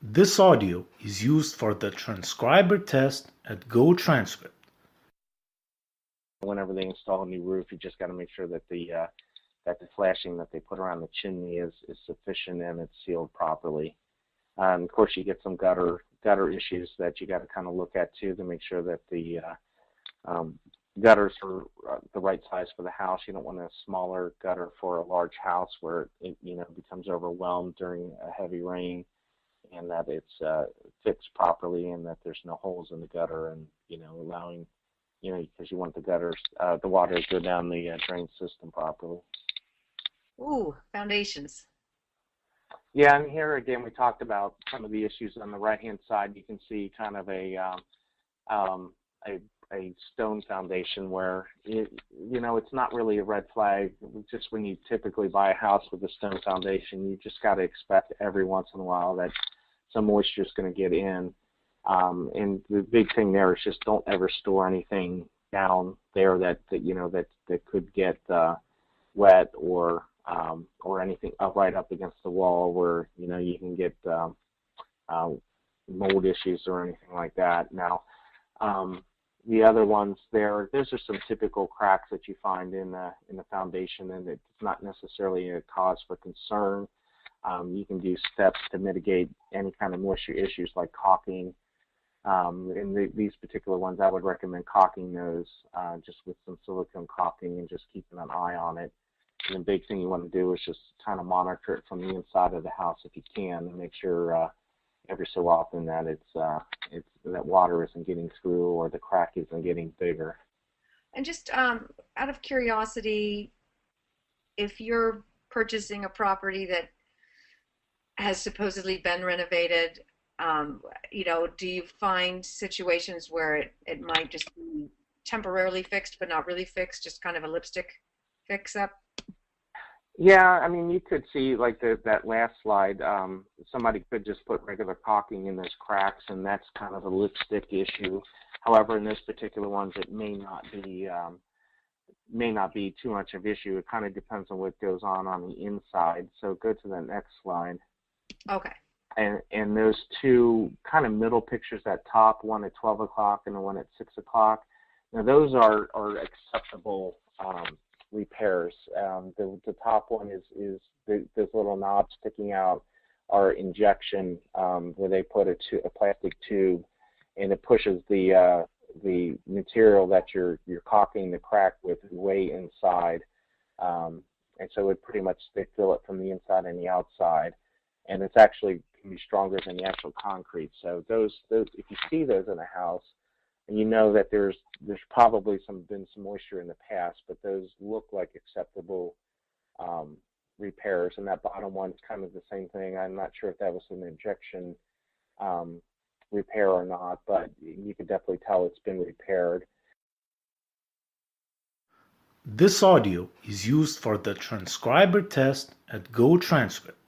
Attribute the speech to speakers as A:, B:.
A: This audio is used for the transcriber test at Go Transcript.
B: Whenever they install a new roof, you just got to make sure that the flashing that they put around the chimney is sufficient and it's sealed properly. Of course, you get some gutter issues that you got to kind of look at too to make sure that the gutters are the right size for the house. You don't want a smaller gutter for a large house where it becomes overwhelmed during a heavy rain, and that it's fixed properly and that there's no holes in the gutter, and allowing because you want the gutters, the water to go down the drain system properly.
C: Ooh, foundations.
B: Yeah, and here again we talked about some of the issues on the right-hand side. You can see kind of a stone foundation where it's not really a red flag. Just when you typically buy a house with a stone foundation, you just got to expect every once in a while that some moisture is going to get in. And the big thing there is just don't ever store anything down there that could get wet or anything right up against the wall where you can get mold issues or anything like that. Now, the other ones those are some typical cracks that you find in the foundation, and it's not necessarily a cause for concern. You can do steps to mitigate any kind of moisture issues like caulking. In these particular ones, I would recommend caulking those just with some silicone caulking and just keeping an eye on it. And the big thing you want to do is just kind of monitor it from the inside of the house if you can, and make sure every so often that that water isn't getting through or the crack isn't getting bigger.
C: And just out of curiosity, if you're purchasing a property that has supposedly been renovated, do you find situations where it might just be temporarily fixed but not really fixed, just kind of a lipstick fix-up?
B: Yeah, I mean, you could see like that last slide, somebody could just put regular caulking in those cracks, and that's kind of a lipstick issue. However, in those particular ones, it may not be too much of an issue. It kind of depends on what goes on the inside. So go to the next slide.
C: Okay.
B: And those two kind of middle pictures at top, one at 12 o'clock and the one at 6 o'clock, now those are acceptable repairs. The top one is those little knobs sticking out are injection, where they put a plastic tube, and it pushes the material that you're caulking the crack with way inside, and so it pretty much they fill it from the inside and the outside, and it's actually can be stronger than the actual concrete. So those if you see those in a house, and you know that there's probably been some moisture in the past, but those look like acceptable repairs. And that bottom one is kind of the same thing. I'm not sure if that was an injection repair or not, but you could definitely tell it's been repaired.
A: This audio is used for the transcriber test at Go Transcript.